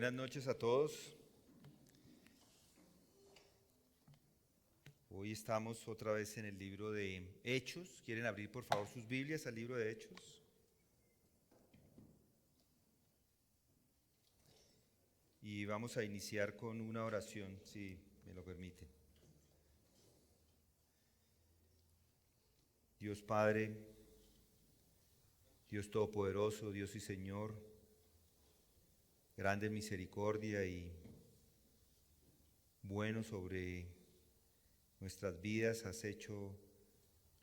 Buenas noches a todos. Hoy estamos otra vez en el libro de Hechos. ¿Quieren abrir por favor sus Biblias al libro de Hechos? Y vamos a iniciar con una oración, si me lo permiten. Dios Padre, Dios Todopoderoso, Dios y Señor, grande en misericordia y bueno sobre nuestras vidas, has hecho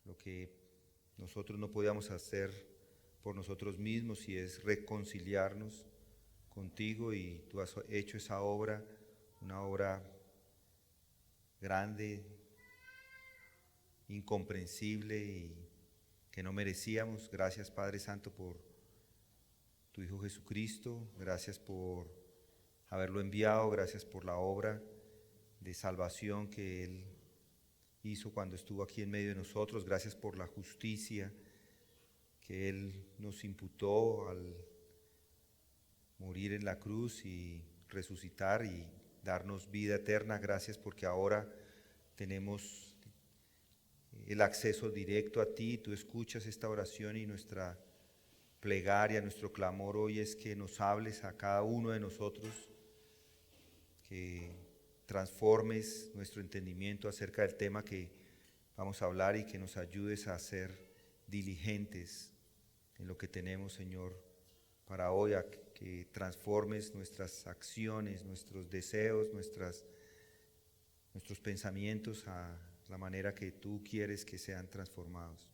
lo que nosotros no podíamos hacer por nosotros mismos, y es reconciliarnos contigo, y tú has hecho esa obra, una obra grande, incomprensible y que no merecíamos. Gracias, Padre Santo, por tu Hijo Jesucristo, gracias por haberlo enviado, gracias por la obra de salvación que Él hizo cuando estuvo aquí en medio de nosotros, gracias por la justicia que Él nos imputó al morir en la cruz y resucitar y darnos vida eterna. Gracias porque ahora tenemos el acceso directo a ti, tú escuchas esta oración, y nuestra plegaria, nuestro clamor hoy es que nos hables a cada uno de nosotros, que transformes nuestro entendimiento acerca del tema que vamos a hablar y que nos ayudes a ser diligentes en lo que tenemos, Señor, para hoy, a que transformes nuestras acciones, nuestros deseos, nuestros pensamientos a la manera que tú quieres que sean transformados.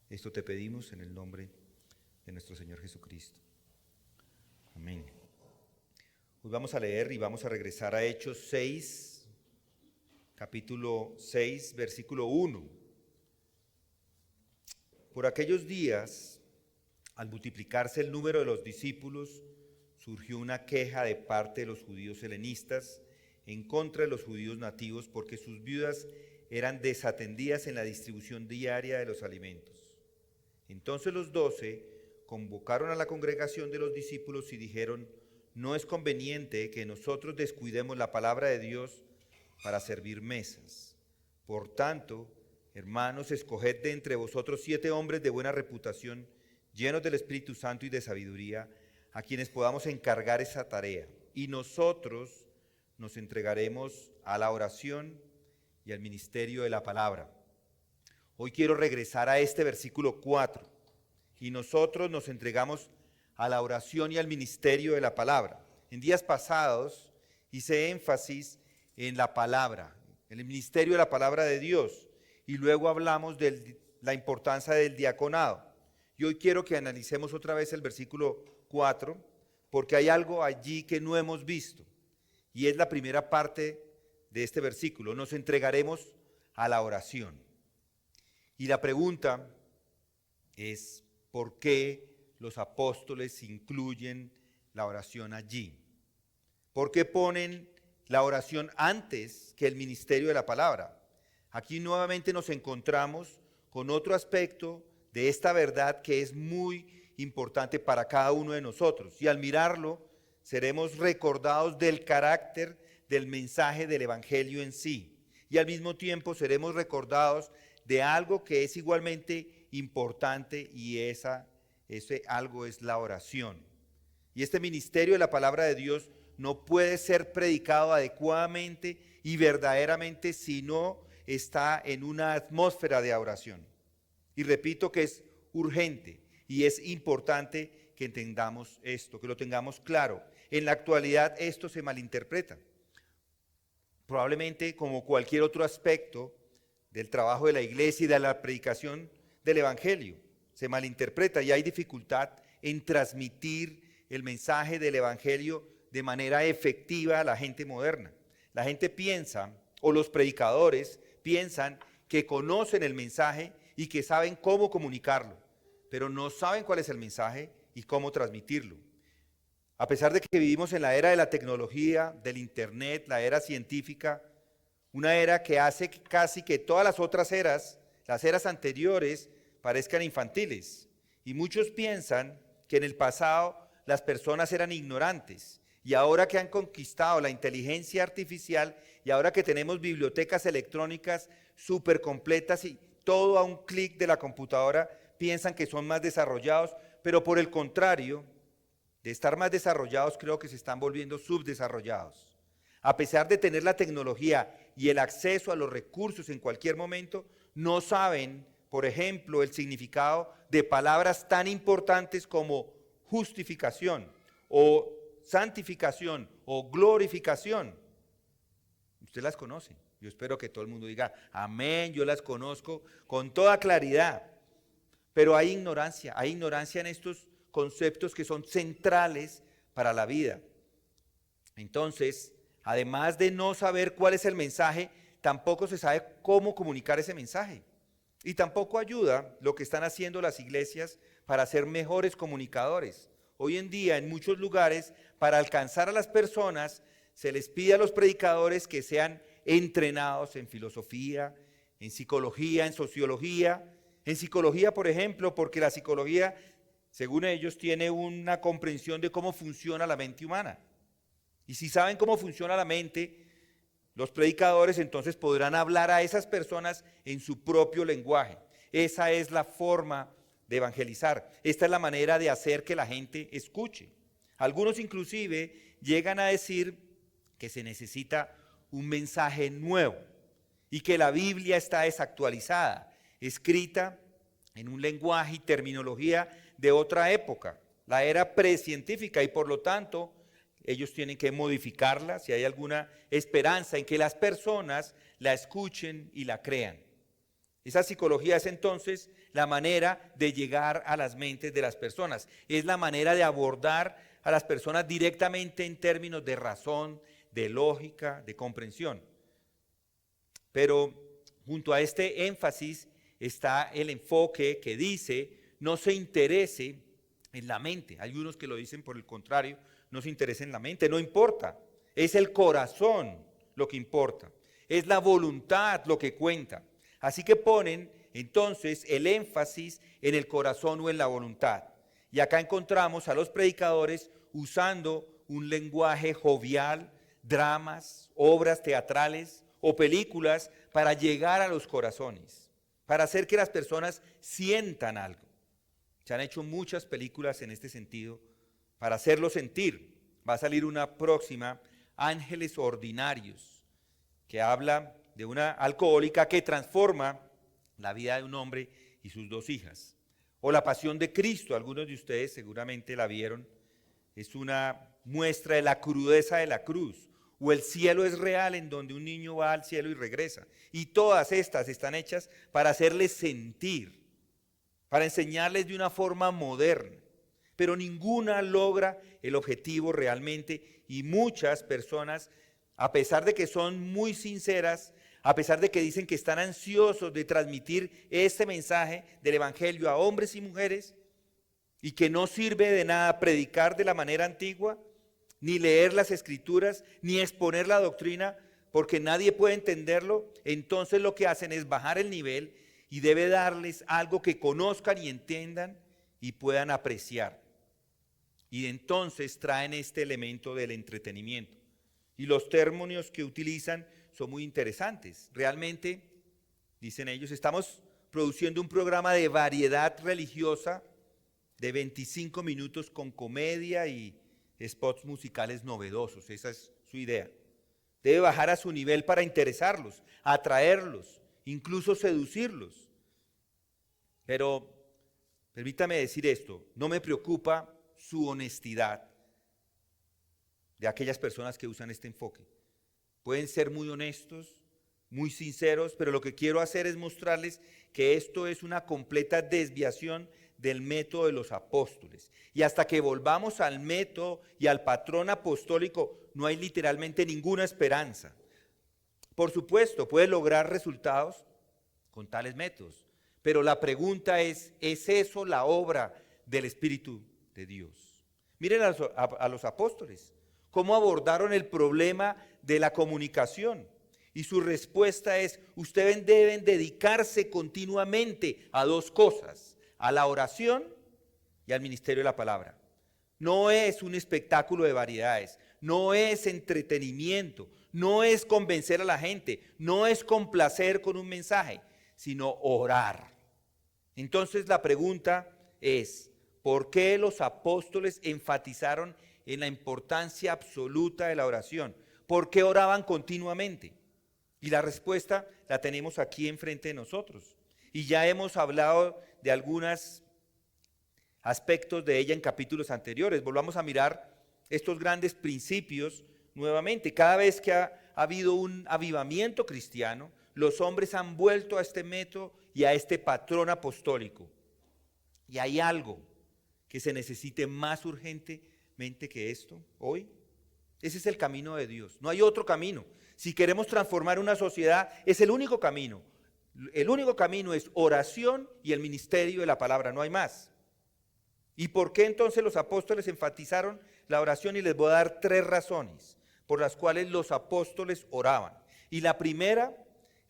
Esto te pedimos en el nombre de nuestro Señor Jesucristo. Amén. Hoy vamos a leer y vamos a regresar a Hechos 6, capítulo 6, versículo 1. Por aquellos días, al multiplicarse el número de los discípulos, surgió una queja de parte de los judíos helenistas en contra de los judíos nativos, porque sus viudas eran desatendidas en la distribución diaria de los alimentos. Entonces los 12 convocaron a la congregación de los discípulos y dijeron: no es conveniente que nosotros descuidemos la palabra de Dios para servir mesas. Por tanto, hermanos, escoged de entre vosotros 7 hombres de buena reputación, llenos del Espíritu Santo y de sabiduría, a quienes podamos encargar esa tarea. Y nosotros nos entregaremos a la oración y al ministerio de la palabra. Hoy quiero regresar a este versículo 4. Y nosotros nos entregamos a la oración y al ministerio de la palabra. En días pasados hice énfasis en la palabra, en el ministerio de la palabra de Dios, y luego hablamos de la importancia del diaconado. Y hoy quiero que analicemos otra vez el versículo 4, porque hay algo allí que no hemos visto, y es la primera parte de este versículo: nos entregaremos a la oración. Y la pregunta es: ¿por qué los apóstoles incluyen la oración allí? ¿Por qué ponen la oración antes que el ministerio de la palabra? Aquí nuevamente nos encontramos con otro aspecto de esta verdad que es muy importante para cada uno de nosotros, y al mirarlo seremos recordados del carácter del mensaje del evangelio en sí, y al mismo tiempo seremos recordados de algo que es igualmente importante, y ese algo es la oración. Y este ministerio de la palabra de Dios no puede ser predicado adecuadamente y verdaderamente si no está en una atmósfera de oración. Y repito que es urgente y es importante que entendamos esto, que lo tengamos claro. En la actualidad esto se malinterpreta. Probablemente, como cualquier otro aspecto del trabajo de la iglesia y de la predicación del evangelio, se malinterpreta y hay dificultad en transmitir el mensaje del evangelio de manera efectiva a la gente moderna. La gente piensa, o los predicadores piensan, que conocen el mensaje y que saben cómo comunicarlo, pero no saben cuál es el mensaje y cómo transmitirlo. A pesar de que vivimos en la era de la tecnología, del internet, la era científica, una era que hace casi que todas las otras eras, las eras anteriores, parezcan infantiles. Y muchos piensan que en el pasado las personas eran ignorantes Y ahora que han conquistado la inteligencia artificial y ahora que tenemos bibliotecas electrónicas súper completas y todo a un clic de la computadora, piensan que son más desarrollados, pero por el contrario, de estar más desarrollados, creo que se están volviendo subdesarrollados. A pesar de tener la tecnología y el acceso a los recursos en cualquier momento, no saben, por ejemplo, el significado de palabras tan importantes como justificación o santificación o glorificación. Usted las conoce. Yo espero que todo el mundo diga, amén, yo las conozco con toda claridad. Pero hay ignorancia en estos conceptos que son centrales para la vida. Entonces, además de no saber cuál es el mensaje, tampoco se sabe cómo comunicar ese mensaje. Y tampoco ayuda lo que están haciendo las iglesias para ser mejores comunicadores. Hoy en día, en muchos lugares, para alcanzar a las personas, se les pide a los predicadores que sean entrenados en filosofía, en psicología, en sociología. En psicología, por ejemplo, porque la psicología, según ellos, tiene una comprensión de cómo funciona la mente humana. Y si saben cómo funciona la mente, los predicadores entonces podrán hablar a esas personas en su propio lenguaje. Esa es la forma de evangelizar. Esta es la manera de hacer que la gente escuche. Algunos inclusive llegan a decir que se necesita un mensaje nuevo y que la Biblia está desactualizada, escrita en un lenguaje y terminología de otra época, la era precientífica, y por lo tanto ellos tienen que modificarla si hay alguna esperanza en que las personas la escuchen y la crean. Esa psicología es entonces la manera de llegar a las mentes de las personas, es la manera de abordar a las personas directamente en términos de razón, de lógica, de comprensión. Pero junto a este énfasis está el enfoque que dice no se interese en la mente. Hay unos que lo dicen por el contrario, no se interesa en la mente, no importa. Es el corazón lo que importa, es la voluntad lo que cuenta. Así que ponen entonces el énfasis en el corazón o en la voluntad. Y acá encontramos a los predicadores usando un lenguaje jovial, dramas, obras teatrales o películas para llegar a los corazones, para hacer que las personas sientan algo. Se han hecho muchas películas en este sentido para hacerlo sentir. Va a salir una próxima, Ángeles Ordinarios, que habla de una alcohólica que transforma la vida de un hombre y sus 2 hijas. O La Pasión de Cristo, algunos de ustedes seguramente la vieron, es una muestra de la crudeza de la cruz. O El cielo es real, en donde un niño va al cielo y regresa. Y todas estas están hechas para hacerles sentir, para enseñarles de una forma moderna. Pero ninguna logra el objetivo realmente, y muchas personas, a pesar de que son muy sinceras, a pesar de que dicen que están ansiosos de transmitir este mensaje del evangelio a hombres y mujeres, y que no sirve de nada predicar de la manera antigua, ni leer las escrituras, ni exponer la doctrina, porque nadie puede entenderlo, entonces lo que hacen es bajar el nivel y debe darles algo que conozcan y entiendan y puedan apreciar. Y entonces traen este elemento del entretenimiento. Y los términos que utilizan son muy interesantes. Realmente, dicen ellos, estamos produciendo un programa de variedad religiosa de 25 minutos con comedia y spots musicales novedosos. Esa es su idea. Debe bajar a su nivel para interesarlos, atraerlos, incluso seducirlos. Pero permítame decir esto, no me preocupa su honestidad de aquellas personas que usan este enfoque. Pueden ser muy honestos, muy sinceros, pero lo que quiero hacer es mostrarles que esto es una completa desviación del método de los apóstoles. Y hasta que volvamos al método y al patrón apostólico, no hay literalmente ninguna esperanza. Por supuesto, puede lograr resultados con tales métodos, pero la pregunta ¿es eso la obra del Espíritu de Dios? Miren a los apóstoles, cómo abordaron el problema de la comunicación. Y su respuesta es, ustedes deben dedicarse continuamente a 2 cosas, a la oración y al ministerio de la palabra. No es un espectáculo de variedades, no es entretenimiento, no es convencer a la gente, no es complacer con un mensaje, sino orar. Entonces la pregunta es, ¿por qué los apóstoles enfatizaron en la importancia absoluta de la oración? ¿Por qué oraban continuamente? Y la respuesta la tenemos aquí enfrente de nosotros. Y ya hemos hablado de algunos aspectos de ella en capítulos anteriores. Volvamos a mirar estos grandes principios nuevamente. Cada vez que ha habido un avivamiento cristiano, los hombres han vuelto a este método y a este patrón apostólico. Y hay algo que se necesite más urgentemente que esto hoy. Ese es el camino de Dios. No hay otro camino. Si queremos transformar una sociedad, es el único camino. El único camino es oración y el ministerio de la palabra, no hay más. ¿Y por qué entonces los apóstoles enfatizaron la oración? Y les voy a dar 3 razones por las cuales los apóstoles oraban. Y la primera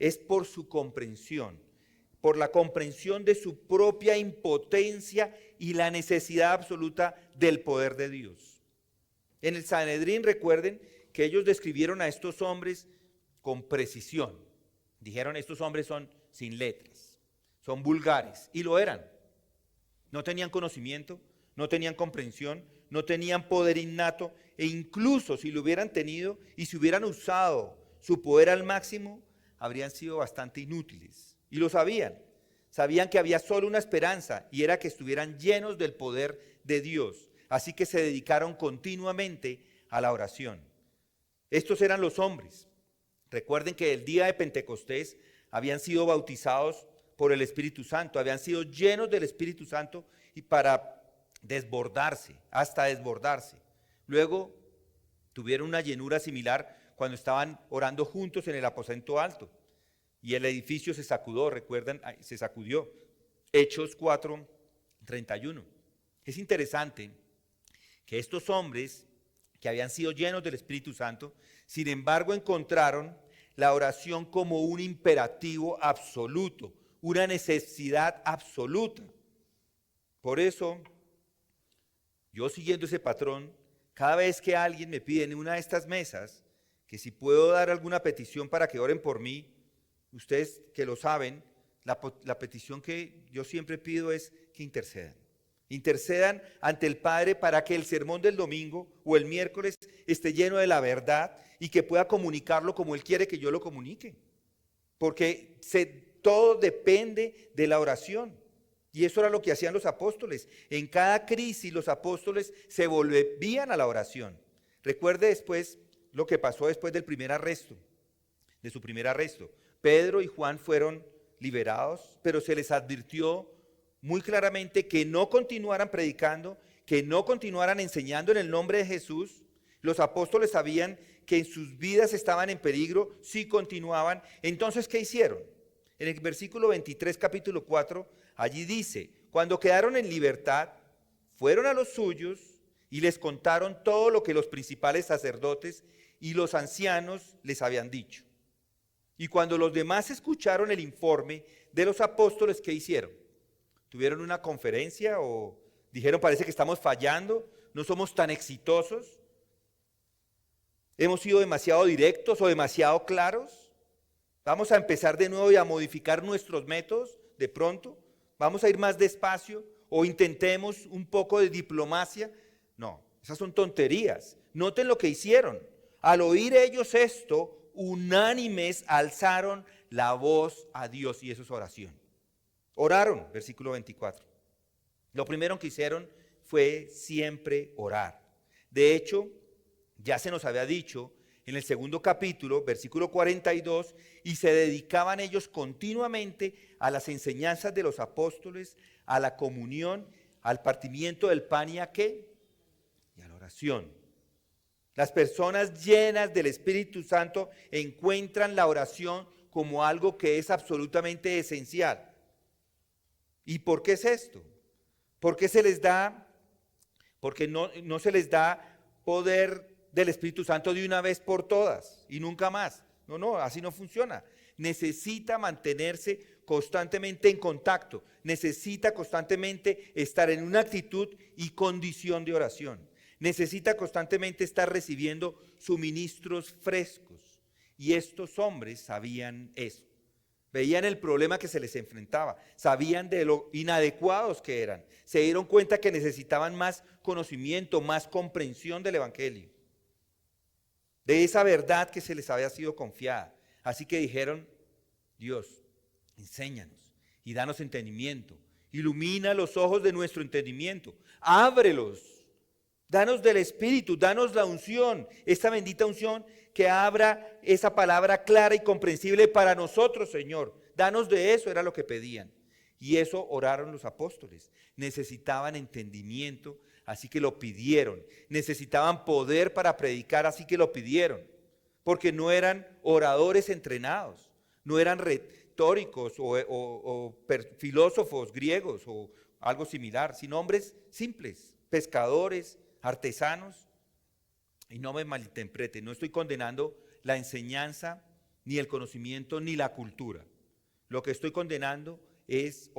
es por su comprensión, por la comprensión de su propia impotencia y la necesidad absoluta del poder de Dios. En el Sanedrín, recuerden que ellos describieron a estos hombres con precisión. Dijeron, estos hombres son sin letras, son vulgares, y lo eran. No tenían conocimiento, no tenían comprensión, no tenían poder innato, e incluso si lo hubieran tenido y si hubieran usado su poder al máximo, habrían sido bastante inútiles. Y lo sabían. Sabían que había solo una esperanza, y era que estuvieran llenos del poder de Dios. Así que se dedicaron continuamente a la oración. Estos eran los hombres. Recuerden que el día de Pentecostés habían sido bautizados por el Espíritu Santo, habían sido llenos del Espíritu Santo y para desbordarse, hasta desbordarse. Luego tuvieron una llenura similar cuando estaban orando juntos en el aposento alto y el edificio se sacudió, recuerdan, se sacudió. Hechos 4:31. Es interesante que estos hombres que habían sido llenos del Espíritu Santo, sin embargo encontraron la oración como un imperativo absoluto, una necesidad absoluta. Por eso, yo siguiendo ese patrón, cada vez que alguien me pide en una de estas mesas, que si puedo dar alguna petición para que oren por mí, ustedes que lo saben, la petición que yo siempre pido es que intercedan. Intercedan ante el Padre para que el sermón del domingo o el miércoles esté lleno de la verdad y que pueda comunicarlo como Él quiere que yo lo comunique. Porque todo depende de la oración. Y eso era lo que hacían los apóstoles. En cada crisis los apóstoles se volvían a la oración. Recuerde después lo que pasó después del primer arresto, de su primer arresto. Pedro y Juan fueron liberados, pero se les advirtió muy claramente que no continuaran predicando, que no continuaran enseñando en el nombre de Jesús. Los apóstoles sabían que en sus vidas estaban en peligro si continuaban. Entonces, ¿qué hicieron? En el versículo 23, capítulo 4, allí dice, cuando quedaron en libertad, fueron a los suyos y les contaron todo lo que los principales sacerdotes y los ancianos les habían dicho. Y cuando los demás escucharon el informe de los apóstoles, ¿qué hicieron? ¿Tuvieron una conferencia o dijeron, parece que estamos fallando, no somos tan exitosos? ¿Hemos sido demasiado directos o demasiado claros? ¿Vamos a empezar de nuevo y a modificar nuestros métodos de pronto? ¿Vamos a ir más despacio o intentemos un poco de diplomacia? No, esas son tonterías. Noten lo que hicieron. Al oír ellos esto, unánimes alzaron la voz a Dios, y eso es oración. Oraron, versículo 24. Lo primero que hicieron fue siempre orar. De hecho, ya se nos había dicho en el segundo capítulo, versículo 42, y se dedicaban ellos continuamente a las enseñanzas de los apóstoles, a la comunión, al partimiento del pan y a ¿qué? Y a la oración. Las personas llenas del Espíritu Santo encuentran la oración como algo que es absolutamente esencial. ¿Y por qué es esto? ¿Por qué se les da? Porque no se les da poder del Espíritu Santo de una vez por todas y nunca más. No, así no funciona. Necesita mantenerse constantemente en contacto, necesita constantemente estar en una actitud y condición de oración. necesita constantemente estar recibiendo suministros frescos. Y estos hombres sabían eso. Veían el problema que se les enfrentaba, sabían de lo inadecuados que eran, se dieron cuenta que necesitaban más conocimiento, más comprensión del Evangelio, de esa verdad que se les había sido confiada. Así que dijeron: Dios, enséñanos y danos entendimiento, ilumina los ojos de nuestro entendimiento, ábrelos, danos del Espíritu, danos la unción, esta bendita unción que abra esa palabra clara y comprensible para nosotros, Señor. Danos de eso, era lo que pedían. Y eso oraron los apóstoles. Necesitaban entendimiento, así que lo pidieron. Necesitaban poder para predicar, así que lo pidieron. Porque no eran oradores entrenados, no eran retóricos o filósofos griegos o algo similar, sino hombres simples, pescadores, artesanos. Y no me malinterpreten, no estoy condenando la enseñanza, ni el conocimiento, ni la cultura. Lo que estoy condenando es,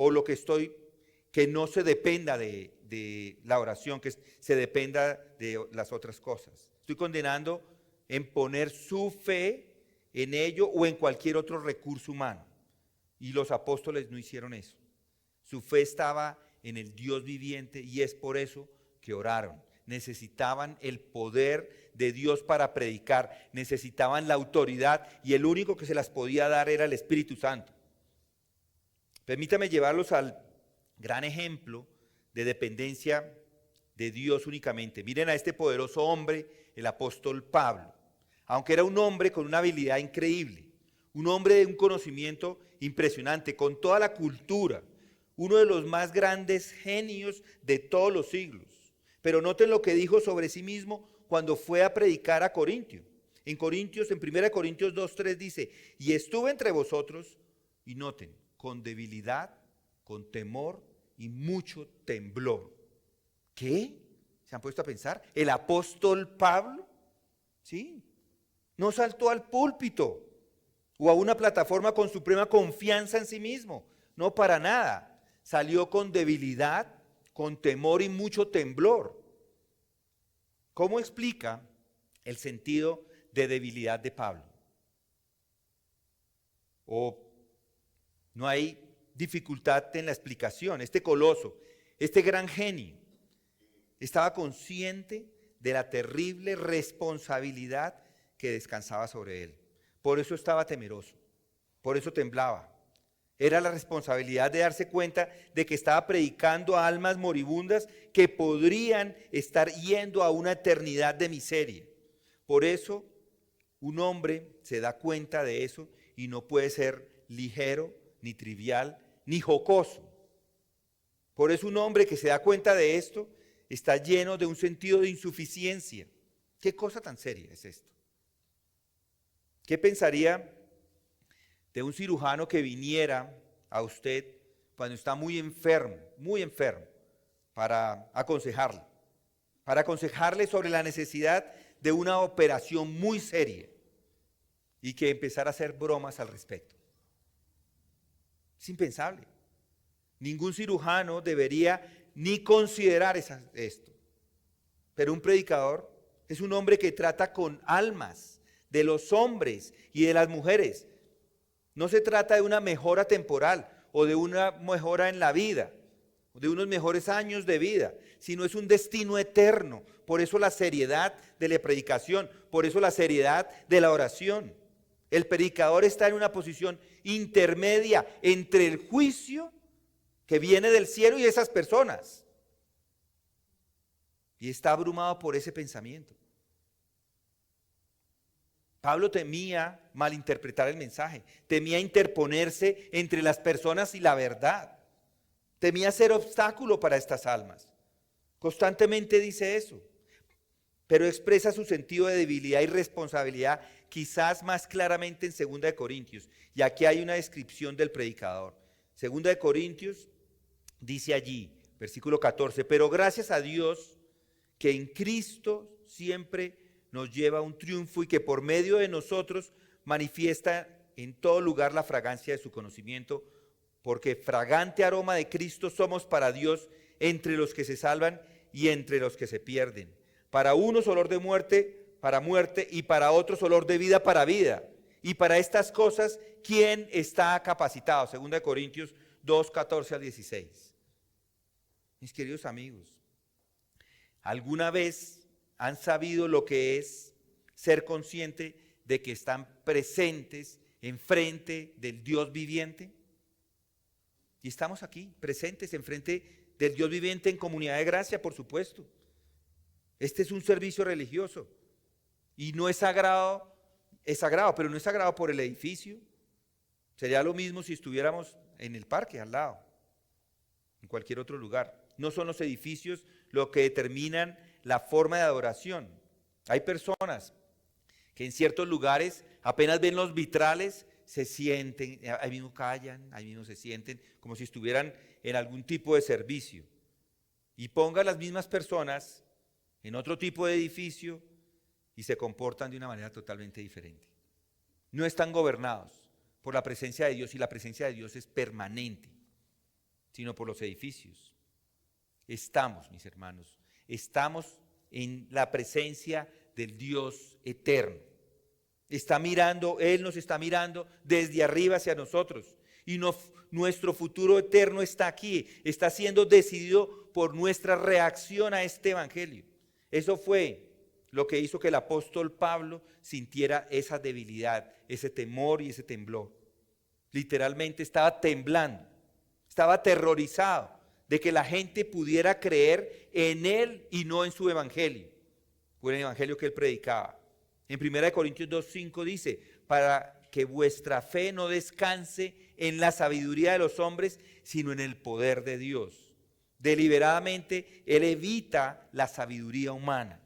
que no se dependa de la oración, que se dependa de las otras cosas. Estoy condenando en poner su fe en ello o en cualquier otro recurso humano. Y los apóstoles no hicieron eso. Su fe estaba en el Dios viviente y es por eso que oraron. Necesitaban el poder de Dios para predicar, necesitaban la autoridad y el único que se las podía dar era el Espíritu Santo. Permítame llevarlos al gran ejemplo de dependencia de Dios únicamente. Miren a este poderoso hombre, el apóstol Pablo. Aunque era un hombre con una habilidad increíble, un hombre de un conocimiento impresionante, con toda la cultura, uno de los más grandes genios de todos los siglos. Pero noten lo que dijo sobre sí mismo cuando fue a predicar a Corintios. En 1 Corintios 2:3 dice: y estuve entre vosotros, y noten, con debilidad, con temor y mucho temblor. ¿Qué? ¿Se han puesto a pensar? El apóstol Pablo, ¿sí? No saltó al púlpito o a una plataforma con suprema confianza en sí mismo. No, para nada. Salió con debilidad, con temor y mucho temblor. ¿Cómo explica el sentido de debilidad de Pablo? O no hay dificultad en la explicación. Este coloso, este gran genio, estaba consciente de la terrible responsabilidad que descansaba sobre él. Por eso estaba temeroso, por eso temblaba. Era la responsabilidad de darse cuenta de que estaba predicando a almas moribundas que podrían estar yendo a una eternidad de miseria. Por eso un hombre se da cuenta de eso y no puede ser ligero, ni trivial, ni jocoso. Por eso un hombre que se da cuenta de esto está lleno de un sentido de insuficiencia. ¿Qué cosa tan seria es esto? ¿Qué pensaría de un cirujano que viniera a usted cuando está muy enfermo, para aconsejarle sobre la necesidad de una operación muy seria y que empezara a hacer bromas al respecto? Es impensable. Ningún cirujano debería ni considerar esto. Pero un predicador es un hombre que trata con almas de los hombres y de las mujeres. No se trata de una mejora temporal o de una mejora en la vida, o de unos mejores años de vida, sino es un destino eterno. Por eso la seriedad de la predicación, por eso la seriedad de la oración. El predicador está en una posición intermedia entre el juicio que viene del cielo y esas personas. Y está abrumado por ese pensamiento. Pablo temía malinterpretar el mensaje, temía interponerse entre las personas y la verdad, temía ser obstáculo para estas almas. Constantemente dice eso, pero expresa su sentido de debilidad y responsabilidad quizás más claramente en 2 Corintios. Y aquí hay una descripción del predicador. 2 Corintios dice allí, versículo 14, pero gracias a Dios que en Cristo siempre nos lleva a un triunfo y que por medio de nosotros manifiesta en todo lugar la fragancia de su conocimiento, porque fragante aroma de Cristo somos para Dios entre los que se salvan y entre los que se pierden. Para unos olor de muerte para muerte y para otros olor de vida para vida. Y para estas cosas, ¿quién está capacitado? 2 Corintios 2, 14 al 16. Mis queridos amigos, ¿alguna vez han sabido lo que es ser consciente de que están presentes enfrente del Dios viviente? Y estamos aquí, presentes enfrente del Dios viviente en comunidad de gracia, por supuesto. Este es un servicio religioso y no es sagrado, es sagrado, pero no es sagrado por el edificio. Sería lo mismo si estuviéramos en el parque al lado, en cualquier otro lugar. No son los edificios lo que determinan la forma de adoración. Hay personas que en ciertos lugares apenas ven los vitrales, se sienten, ahí mismo callan, ahí mismo se sienten, como si estuvieran en algún tipo de servicio. Y ponga las mismas personas en otro tipo de edificio y se comportan de una manera totalmente diferente. No están gobernados por la presencia de Dios, y la presencia de Dios es permanente, sino por los edificios. Estamos, mis hermanos, estamos en la presencia del Dios eterno. Está mirando, Él nos está mirando desde arriba hacia nosotros. Y nuestro futuro eterno está aquí, está siendo decidido por nuestra reacción a este evangelio. Eso fue lo que hizo que el apóstol Pablo sintiera esa debilidad, ese temor y ese temblor. Literalmente estaba temblando, estaba aterrorizado de que la gente pudiera creer en él y no en su evangelio, o en el evangelio que él predicaba. En 1 Corintios 2:5 dice, para que vuestra fe no descanse en la sabiduría de los hombres, sino en el poder de Dios. Deliberadamente, él evita la sabiduría humana.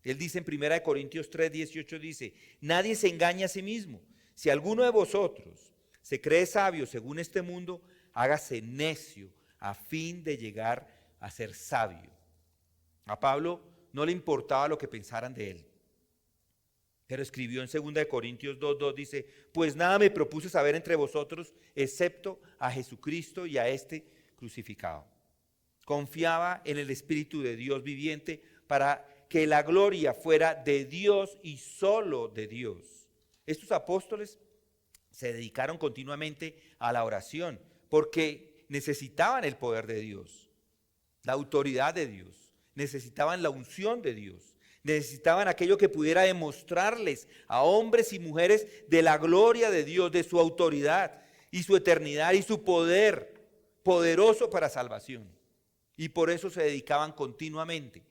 Él dice en 1 Corintios 3:18, dice, nadie se engaña a sí mismo. Si alguno de vosotros se cree sabio según este mundo, hágase necio a fin de llegar a ser sabio. A Pablo no le importaba lo que pensaran de él. Pero escribió en 2 Corintios 2:2, dice, pues nada me propuse saber entre vosotros, excepto a Jesucristo y a este crucificado. Confiaba en el Espíritu de Dios viviente para que la gloria fuera de Dios y solo de Dios. Estos apóstoles se dedicaron continuamente a la oración porque necesitaban el poder de Dios, la autoridad de Dios, necesitaban la unción de Dios. Necesitaban aquello que pudiera demostrarles a hombres y mujeres de la gloria de Dios, de su autoridad y su eternidad y su poder poderoso para salvación. Y por eso se dedicaban continuamente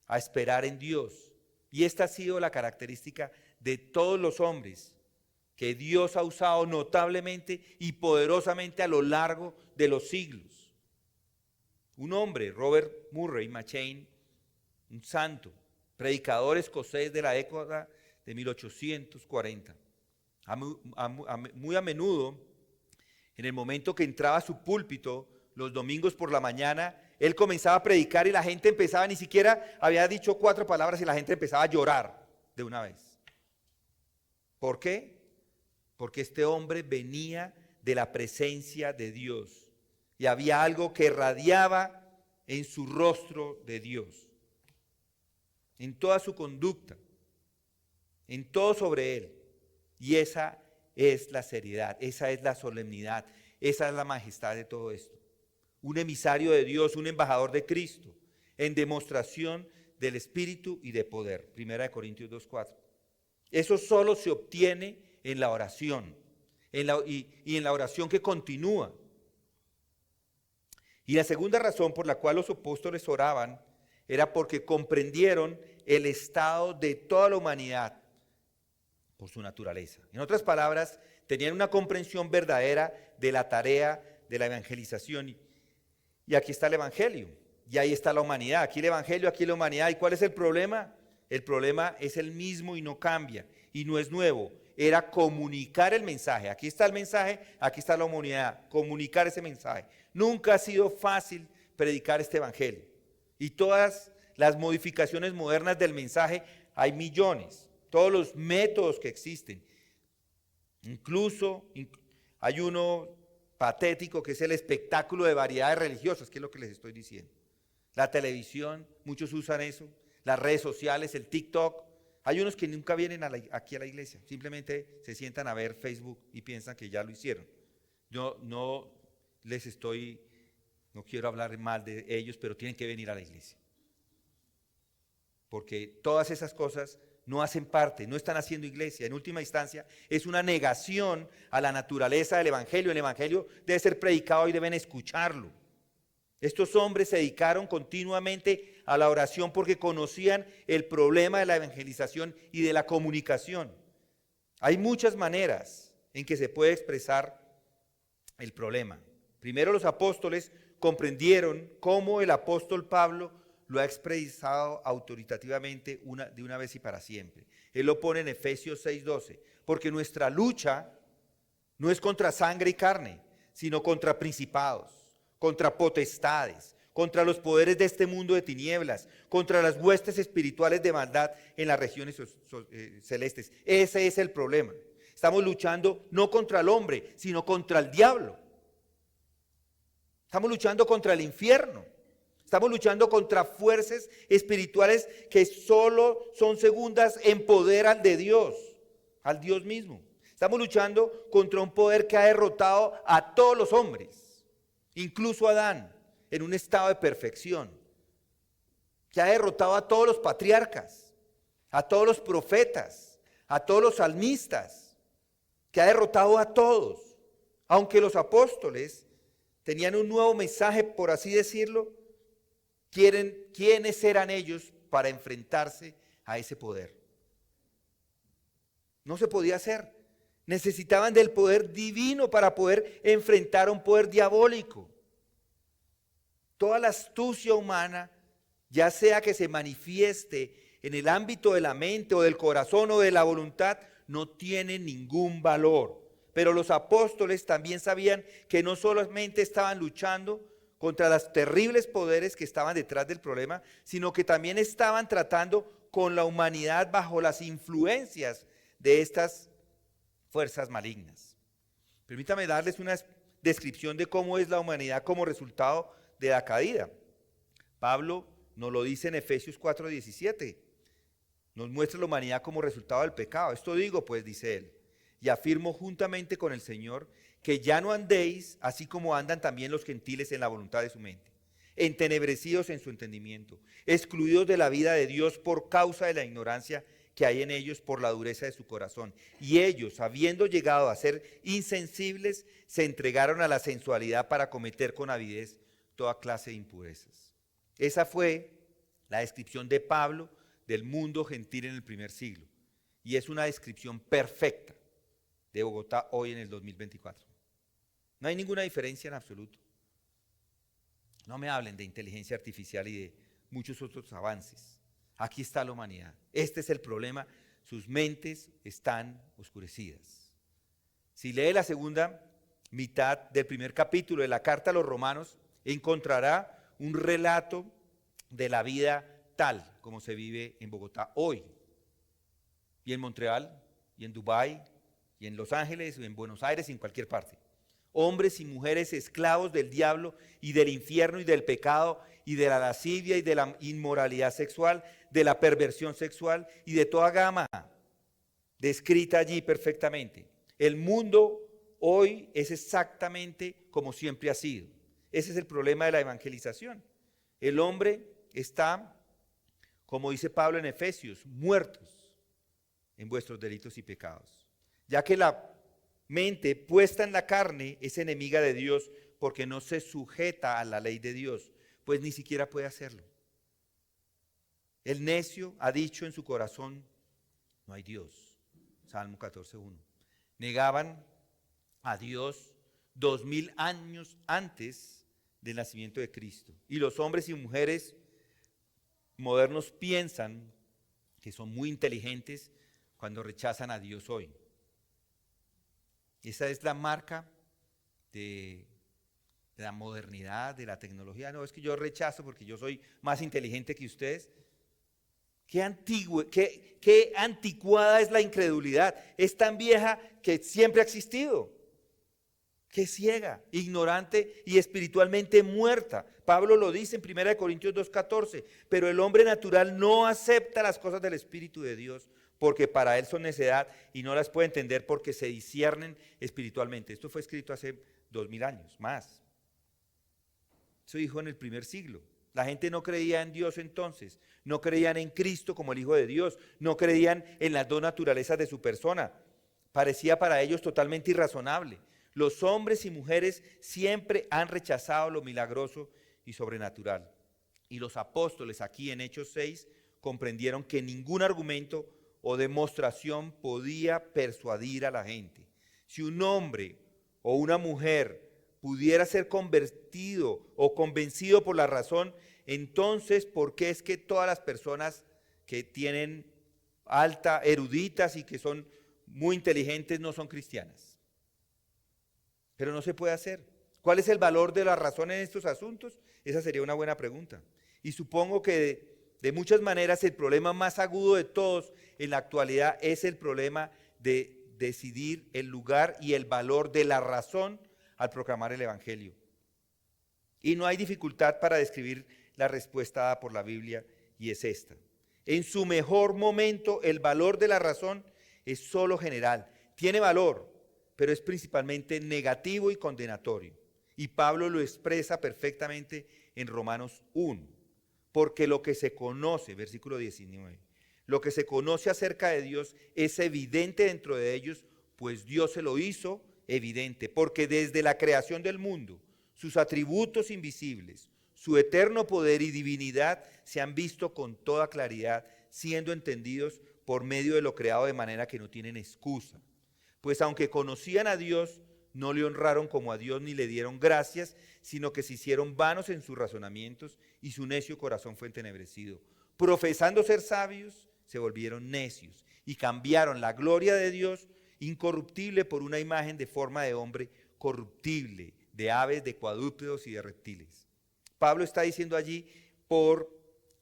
a esperar en Dios. Y esta ha sido la característica de todos los hombres que Dios ha usado notablemente y poderosamente a lo largo de los siglos. Un hombre, Robert Murray McCheyne, un santo, predicador escocés de la década de 1840. Muy a menudo, en el momento que entraba a su púlpito, los domingos por la mañana, él comenzaba a predicar y la gente empezaba, ni siquiera había dicho 4 palabras y la gente empezaba a llorar de una vez. ¿Por qué? Porque este hombre venía de la presencia de Dios y había algo que radiaba en su rostro de Dios, en toda su conducta, en todo sobre él. Y esa es la seriedad, esa es la solemnidad, esa es la majestad de todo esto. Un emisario de Dios, un embajador de Cristo, en demostración del Espíritu y de poder. 1 Corintios 2:4. Eso solo se obtiene en la oración, y en la oración que continúa. Y la segunda razón por la cual los apóstoles oraban era porque comprendieron el estado de toda la humanidad por su naturaleza. En otras palabras, tenían una comprensión verdadera de la tarea de la evangelización. Y aquí está el evangelio, y ahí está la humanidad. Aquí el evangelio, aquí la humanidad. ¿Y cuál es el problema? El problema es el mismo y no cambia, y no es nuevo. Era comunicar el mensaje. Aquí está el mensaje, aquí está la humanidad. Comunicar ese mensaje. Nunca ha sido fácil predicar este evangelio. Y todas las modificaciones modernas del mensaje, hay millones. Todos los métodos que existen. Incluso hay uno patético que es el espectáculo de variedades religiosas, que es lo que les estoy diciendo. La televisión, muchos usan eso. las redes sociales, el TikTok. Hay unos que nunca vienen aquí a la iglesia, simplemente se sientan a ver Facebook y piensan que ya lo hicieron. Yo no quiero hablar mal de ellos, pero tienen que venir a la iglesia. Porque todas esas cosas no hacen parte, no están haciendo iglesia. En última instancia, es una negación a la naturaleza del evangelio. El evangelio debe ser predicado y deben escucharlo. Estos hombres se dedicaron continuamente a la oración porque conocían el problema de la evangelización y de la comunicación. Hay muchas maneras en que se puede expresar el problema. Primero, los apóstoles comprendieron cómo el apóstol Pablo lo ha expresado autoritativamente de una vez y para siempre. Él lo pone en Efesios 6:12, porque nuestra lucha no es contra sangre y carne, sino contra principados, contra potestades, contra los poderes de este mundo de tinieblas, contra las huestes espirituales de maldad en las regiones celestes. Ese es el problema. Estamos luchando no contra el hombre, sino contra el diablo. Estamos luchando contra el infierno. Estamos luchando contra fuerzas espirituales que solo son segundas en poder al de Dios, al Dios mismo. Estamos luchando contra un poder que ha derrotado a todos los hombres, incluso a Adán, en un estado de perfección, que ha derrotado a todos los patriarcas, a todos los profetas, a todos los salmistas, que ha derrotado a todos. Aunque los apóstoles tenían un nuevo mensaje, por así decirlo, ¿quiénes eran ellos para enfrentarse a ese poder? No se podía hacer. Necesitaban del poder divino para poder enfrentar a un poder diabólico. Toda la astucia humana, ya sea que se manifieste en el ámbito de la mente o del corazón o de la voluntad, no tiene ningún valor. Pero los apóstoles también sabían que no solamente estaban luchando contra los terribles poderes que estaban detrás del problema, sino que también estaban tratando con la humanidad bajo las influencias de estas fuerzas malignas. Permítame darles una descripción de cómo es la humanidad como resultado de la caída. Pablo nos lo dice en Efesios 4:17. Nos muestra la humanidad como resultado del pecado. Esto digo, pues, dice él, y afirmo juntamente con el Señor, que ya no andéis así como andan también los gentiles en la voluntad de su mente, entenebrecidos en su entendimiento, excluidos de la vida de Dios por causa de la ignorancia que hay en ellos por la dureza de su corazón. Y ellos, habiendo llegado a ser insensibles, se entregaron a la sensualidad para cometer con avidez toda clase de impurezas. Esa fue la descripción de Pablo del mundo gentil en el primer siglo. Y es una descripción perfecta de Bogotá hoy en el 2024. No hay ninguna diferencia en absoluto. No me hablen de inteligencia artificial y de muchos otros avances. Aquí está la humanidad. Este es el problema. Sus mentes están oscurecidas. Si lee la segunda mitad del primer capítulo de la carta a los Romanos, encontrará un relato de la vida tal como se vive en Bogotá hoy, y en Montreal, y en Dubái, y en Los Ángeles, y en Buenos Aires, y en cualquier parte. Hombres y mujeres esclavos del diablo y del infierno y del pecado y de la lascivia y de la inmoralidad sexual, de la perversión sexual y de toda gama descrita allí perfectamente. El mundo hoy es exactamente como siempre ha sido. Ese es el problema de la evangelización. El hombre está, como dice Pablo en Efesios, muertos en vuestros delitos y pecados, ya que la mente puesta en la carne es enemiga de Dios porque no se sujeta a la ley de Dios, pues ni siquiera puede hacerlo. El necio ha dicho en su corazón, no hay Dios. Salmo 14:1. Negaban a Dios 2000 años antes del nacimiento de Cristo. Y los hombres y mujeres modernos piensan que son muy inteligentes cuando rechazan a Dios hoy. Esa es la marca de la modernidad, de la tecnología. No, es que yo rechazo porque yo soy más inteligente que ustedes. Qué anticuada es la incredulidad. Es tan vieja que siempre ha existido. que es ciega, ignorante y espiritualmente muerta. Pablo lo dice en 1 Corintios 2:14, pero el hombre natural no acepta las cosas del Espíritu de Dios, porque para él son necedad y no las puede entender porque se disciernen espiritualmente. Esto fue escrito hace 2000 años, más. Eso dijo en el primer siglo. La gente no creía en Dios entonces, no creían en Cristo como el Hijo de Dios, no creían en las dos naturalezas de su persona. Parecía para ellos totalmente irrazonable. Los hombres y mujeres siempre han rechazado lo milagroso y sobrenatural. Y los apóstoles aquí en Hechos 6 comprendieron que ningún argumento o demostración podía persuadir a la gente. Si un hombre o una mujer pudiera ser convertido o convencido por la razón, entonces, ¿por qué es que todas las personas que tienen alta, eruditas y que son muy inteligentes no son cristianas? Pero no se puede hacer. ¿Cuál es el valor de la razón en estos asuntos? Esa sería una buena pregunta. Y supongo que de muchas maneras el problema más agudo de todos en la actualidad es el problema de decidir el lugar y el valor de la razón al proclamar el Evangelio. Y no hay dificultad para describir la respuesta dada por la Biblia, y es esta. En su mejor momento, el valor de la razón es solo general. Tiene valor, pero es principalmente negativo y condenatorio. Y Pablo lo expresa perfectamente en Romanos 1. Porque lo que se conoce, versículo 19, lo que se conoce acerca de Dios es evidente dentro de ellos, pues Dios se lo hizo evidente. Porque desde la creación del mundo, sus atributos invisibles, su eterno poder y divinidad se han visto con toda claridad, siendo entendidos por medio de lo creado, de manera que no tienen excusa. Pues aunque conocían a Dios, no le honraron como a Dios ni le dieron gracias, sino que se hicieron vanos en sus razonamientos y su necio corazón fue entenebrecido. Profesando ser sabios, se volvieron necios y cambiaron la gloria de Dios incorruptible por una imagen de forma de hombre corruptible, de aves, de cuadrúpedos y de reptiles. Pablo está diciendo allí por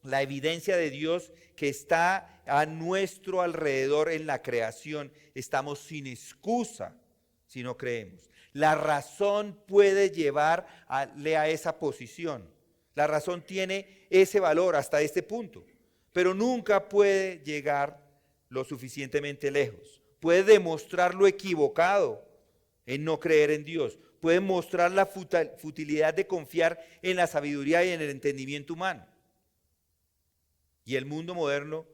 la evidencia de Dios que está a nuestro alrededor en la creación. Estamos sin excusa si no creemos. La razón puede llevarle a esa posición. La razón tiene ese valor hasta este punto, pero nunca puede llegar lo suficientemente lejos. Puede demostrar lo equivocado en no creer en Dios. Puede mostrar la futilidad de confiar en la sabiduría y en el entendimiento humano. Y el mundo moderno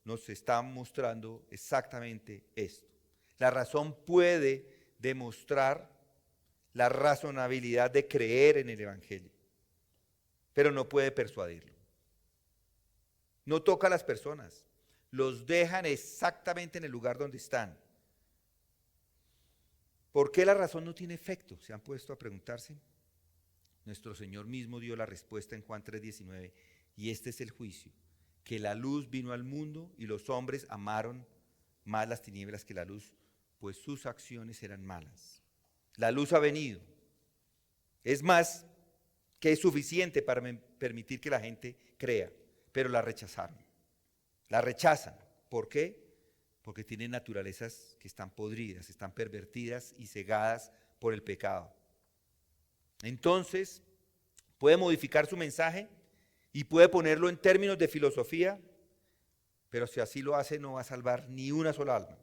nos está mostrando exactamente esto. La razón puede demostrar la razonabilidad de creer en el Evangelio, pero no puede persuadirlo. No toca a las personas, los dejan exactamente en el lugar donde están. ¿Por qué la razón no tiene efecto? ¿Se han puesto a preguntarse? Nuestro Señor mismo dio la respuesta en Juan 3:19, y este es el juicio, que la luz vino al mundo y los hombres amaron más las tinieblas que la luz, pues sus acciones eran malas. La luz ha venido. Es más que es suficiente para permitir que la gente crea, pero la rechazaron. La rechazan. ¿Por qué? Porque tienen naturalezas que están podridas, están pervertidas y cegadas por el pecado. Entonces, puede modificar su mensaje y puede ponerlo en términos de filosofía, pero si así lo hace no va a salvar ni una sola alma.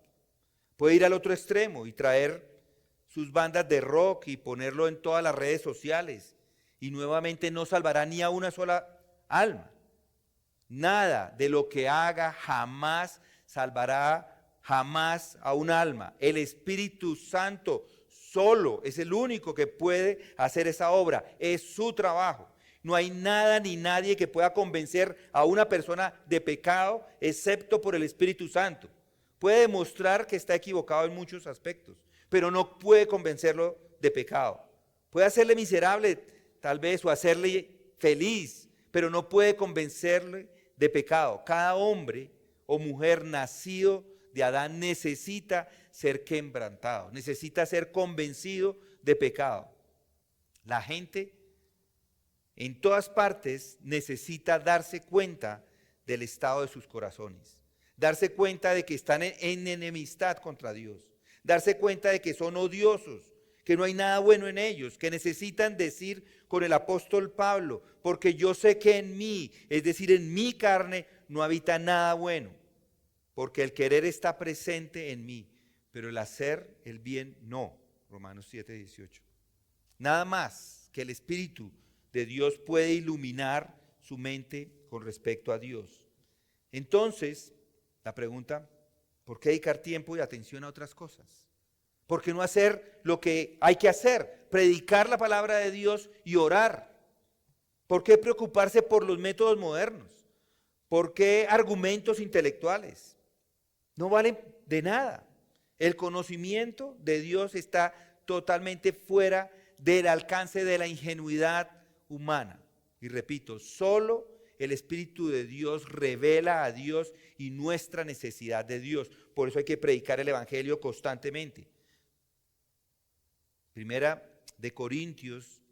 Puede ir al otro extremo y traer sus bandas de rock y ponerlo en todas las redes sociales y nuevamente no salvará ni a una sola alma. Nada de lo que haga jamás salvará jamás a un alma. El Espíritu Santo solo es el único que puede hacer esa obra. Es su trabajo. No hay nada ni nadie que pueda convencer a una persona de pecado excepto por el Espíritu Santo. Puede demostrar que está equivocado en muchos aspectos, pero no puede convencerlo de pecado. Puede hacerle miserable tal vez o hacerle feliz, pero no puede convencerle de pecado. Cada hombre o mujer nacido de Adán necesita ser quebrantado, necesita ser convencido de pecado. La gente en todas partes necesita darse cuenta del estado de sus corazones, darse cuenta de que están en enemistad contra Dios, darse cuenta de que son odiosos, que no hay nada bueno en ellos, que necesitan decir con el apóstol Pablo, porque yo sé que en mí, es decir, en mi carne, no habita nada bueno, porque el querer está presente en mí, pero el hacer el bien no. Romanos 7:18. Nada más que el Espíritu de Dios puede iluminar su mente con respecto a Dios. Entonces, la pregunta, ¿por qué dedicar tiempo y atención a otras cosas? ¿Por qué no hacer lo que hay que hacer? Predicar la palabra de Dios y orar. ¿Por qué preocuparse por los métodos modernos? ¿Por qué argumentos intelectuales? No valen de nada. El conocimiento de Dios está totalmente fuera del alcance de la ingenuidad humana. Y repito, solo el Espíritu de Dios revela a Dios y nuestra necesidad de Dios. Por eso hay que predicar el Evangelio constantemente. Primera de Corintios,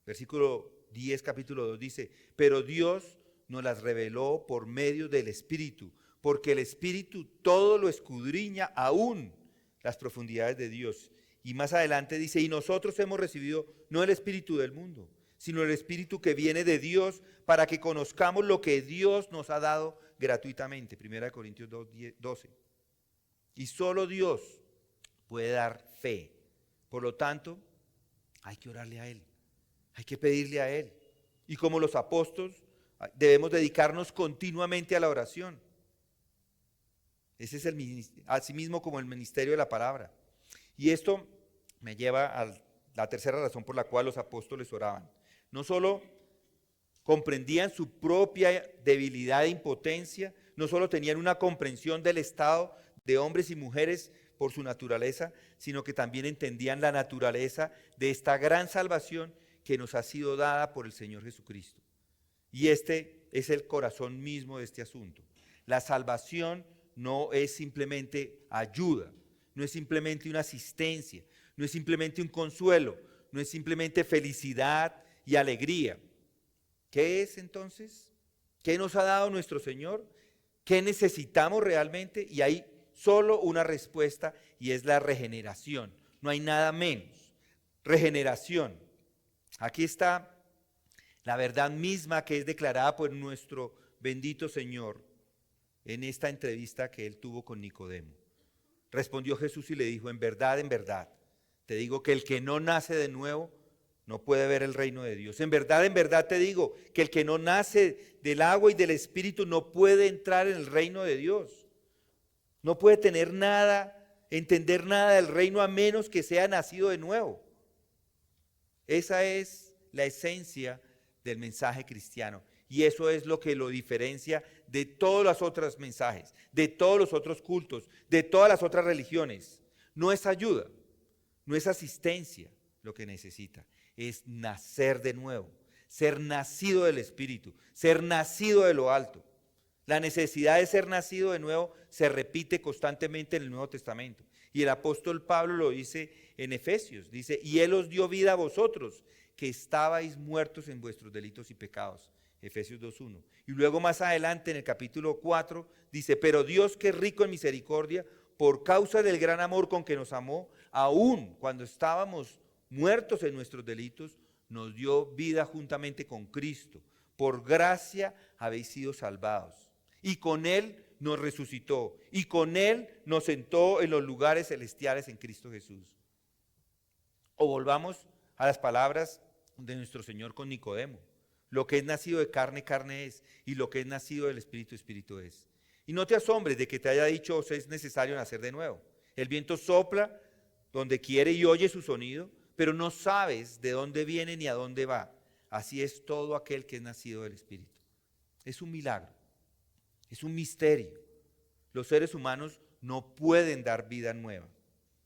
versículo 10, capítulo 2 dice, pero Dios nos las reveló por medio del Espíritu, porque el Espíritu todo lo escudriña, aún las profundidades de Dios. Y más adelante dice, y nosotros hemos recibido no el espíritu del mundo, sino el Espíritu que viene de Dios, para que conozcamos lo que Dios nos ha dado gratuitamente. 1 Corintios 12. Y solo Dios puede dar fe. Por lo tanto, hay que orarle a Él, hay que pedirle a Él. Y como los apóstoles, debemos dedicarnos continuamente a la oración. Ese es asimismo como el ministerio de la palabra. Y esto me lleva a la tercera razón por la cual los apóstoles oraban. No solo comprendían su propia debilidad e impotencia, no solo tenían una comprensión del estado de hombres y mujeres por su naturaleza, sino que también entendían la naturaleza de esta gran salvación que nos ha sido dada por el Señor Jesucristo. Y este es el corazón mismo de este asunto. La salvación no es simplemente ayuda, no es simplemente una asistencia, no es simplemente un consuelo, no es simplemente felicidad y alegría. ¿Qué es entonces? ¿Qué nos ha dado nuestro Señor? ¿Qué necesitamos realmente? Y hay solo una respuesta, y es la regeneración. No hay nada menos. Regeneración. Aquí está la verdad misma que es declarada por nuestro bendito Señor en esta entrevista que Él tuvo con Nicodemo. Respondió Jesús y le dijo, en verdad, te digo que el que no nace de nuevo no puede ver el reino de Dios. En verdad te digo que el que no nace del agua y del Espíritu no puede entrar en el reino de Dios. No puede tener nada, entender nada del reino a menos que sea nacido de nuevo. Esa es la esencia del mensaje cristiano. Y eso es lo que lo diferencia de todos los otros mensajes, de todos los otros cultos, de todas las otras religiones. No es ayuda, no es asistencia lo que necesita, es nacer de nuevo, ser nacido del Espíritu, ser nacido de lo alto. La necesidad de ser nacido de nuevo se repite constantemente en el Nuevo Testamento. Y el apóstol Pablo lo dice en Efesios, dice, y Él os dio vida a vosotros, que estabais muertos en vuestros delitos y pecados. Efesios 2:1. Y luego más adelante en el capítulo 4 dice, pero Dios que es rico en misericordia, por causa del gran amor con que nos amó, aun cuando estábamos muertos en nuestros delitos, nos dio vida juntamente con Cristo. Por gracia habéis sido salvados. Y con Él nos resucitó. Y con Él nos sentó en los lugares celestiales en Cristo Jesús. O volvamos a las palabras de nuestro Señor con Nicodemo. Lo que es nacido de carne, carne es. Y lo que es nacido del Espíritu, Espíritu es. Y no te asombres de que te haya dicho, os es necesario nacer de nuevo. El viento sopla donde quiere y oye su sonido, pero no sabes de dónde viene ni a dónde va. Así es todo aquel que es nacido del Espíritu. Es un milagro, es un misterio. Los seres humanos no pueden dar vida nueva.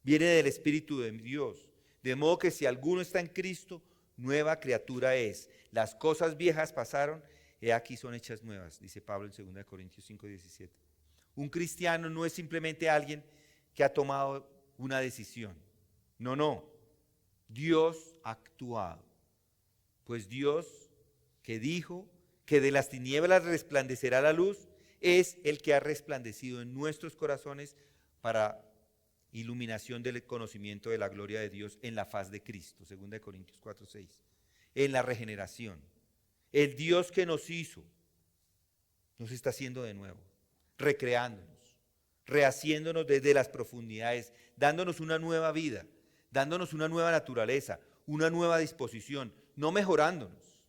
Viene del Espíritu de Dios. De modo que si alguno está en Cristo, nueva criatura es. Las cosas viejas pasaron, he aquí son hechas nuevas, dice Pablo en 2 Corintios 5:17. Un cristiano no es simplemente alguien que ha tomado una decisión. No. Dios ha actuado. Pues Dios que dijo que de las tinieblas resplandecerá la luz, es el que ha resplandecido en nuestros corazones para iluminación del conocimiento de la gloria de Dios en la faz de Cristo, 2 Corintios 4:6, en la regeneración. El Dios que nos hizo, nos está haciendo de nuevo, recreándonos, rehaciéndonos desde las profundidades, dándonos una nueva vida, dándonos una nueva naturaleza, una nueva disposición, no mejorándonos,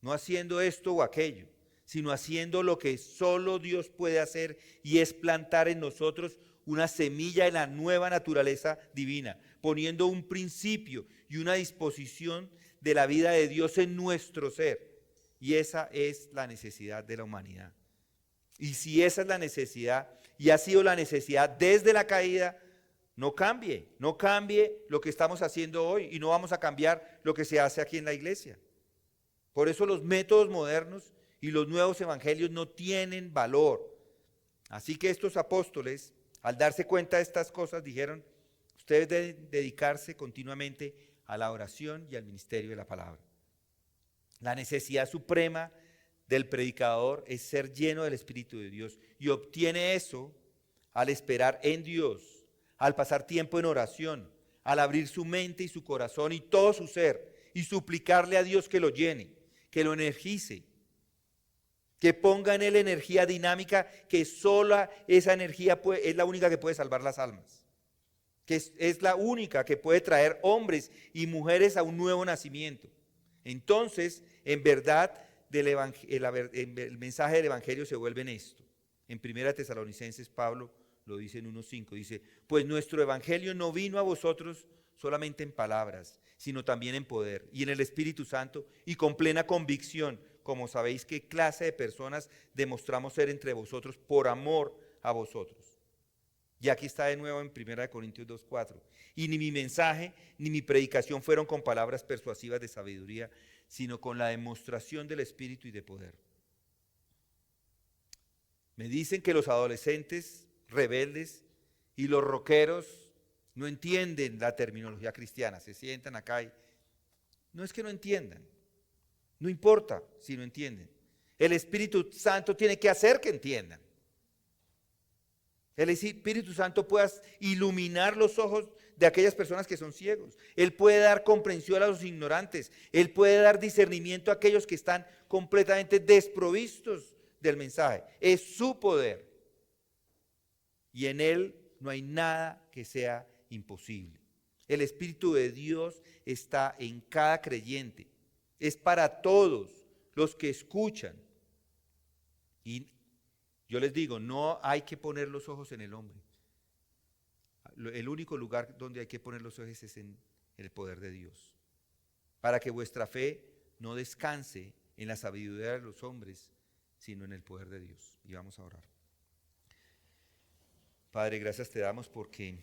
no haciendo esto o aquello, sino haciendo lo que solo Dios puede hacer, y es plantar en nosotros una semilla en la nueva naturaleza divina, poniendo un principio y una disposición de la vida de Dios en nuestro ser. Y esa es la necesidad de la humanidad. Y si esa es la necesidad, y ha sido la necesidad desde la caída, no cambie lo que estamos haciendo hoy, y no vamos a cambiar lo que se hace aquí en la iglesia. Por eso los métodos modernos y los nuevos evangelios no tienen valor. Así que estos apóstoles, al darse cuenta de estas cosas, dijeron: ustedes deben dedicarse continuamente a la oración y al ministerio de la palabra. La necesidad suprema del predicador es ser lleno del Espíritu de Dios, y obtiene eso al esperar en Dios, al pasar tiempo en oración, al abrir su mente y su corazón y todo su ser, y suplicarle a Dios que lo llene, que lo energice, que ponga en él energía dinámica, que sola esa energía es la única que puede salvar las almas, que es la única que puede traer hombres y mujeres a un nuevo nacimiento. Entonces, en verdad, el mensaje del evangelio se vuelve en esto. En 1 Tesalonicenses, Pablo lo dice en 1:5, dice: pues nuestro evangelio no vino a vosotros solamente en palabras, sino también en poder y en el Espíritu Santo, y con plena convicción, como sabéis qué clase de personas demostramos ser entre vosotros por amor a vosotros. Y aquí está de nuevo en 1 Corintios 2:4. Y ni mi mensaje ni mi predicación fueron con palabras persuasivas de sabiduría, sino con la demostración del Espíritu y de poder. Me dicen que los adolescentes rebeldes y los rockeros no entienden la terminología cristiana. Se sientan acá y no es que no entiendan, no importa si no entienden. El Espíritu Santo tiene que hacer que entiendan. El Espíritu Santo puede iluminar los ojos de aquellas personas que son ciegos. Él puede dar comprensión a los ignorantes. Él puede dar discernimiento a aquellos que están completamente desprovistos del mensaje. Es su poder. Y en Él no hay nada que sea imposible. El Espíritu de Dios está en cada creyente. Es para todos los que escuchan. Y yo les digo, no hay que poner los ojos en el hombre. El único lugar donde hay que poner los ojos es en el poder de Dios. Para que vuestra fe no descanse en la sabiduría de los hombres, sino en el poder de Dios. Y vamos a orar. Padre, gracias te damos porque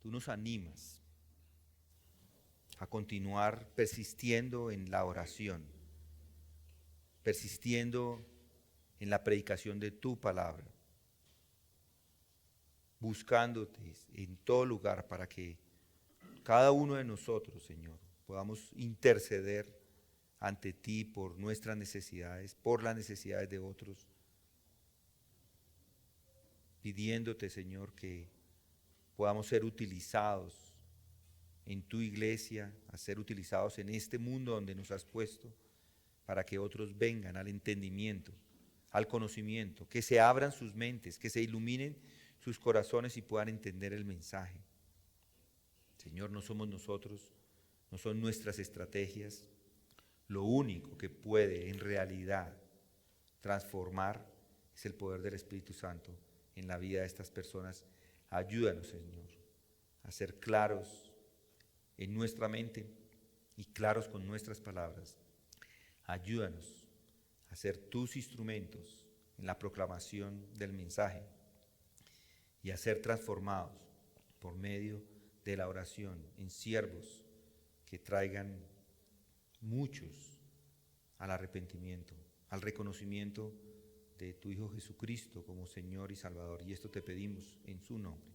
tú nos animas a continuar persistiendo en la oración, persistiendo en la predicación de tu palabra, buscándote en todo lugar para que cada uno de nosotros, Señor, podamos interceder ante ti por nuestras necesidades, por las necesidades de otros, pidiéndote, Señor, que podamos ser utilizados en tu iglesia, a ser utilizados en este mundo donde nos has puesto, para que otros vengan al entendimiento, al conocimiento, que se abran sus mentes, que se iluminen sus corazones y puedan entender el mensaje. Señor, no somos nosotros, no son nuestras estrategias. Lo único que puede en realidad transformar es el poder del Espíritu Santo en la vida de estas personas. Ayúdanos, Señor, a ser claros en nuestra mente y claros con nuestras palabras. Ayúdanos a ser tus instrumentos en la proclamación del mensaje y a ser transformados por medio de la oración en siervos que traigan muchos al arrepentimiento, al reconocimiento de tu Hijo Jesucristo como Señor y Salvador. Y esto te pedimos en su nombre.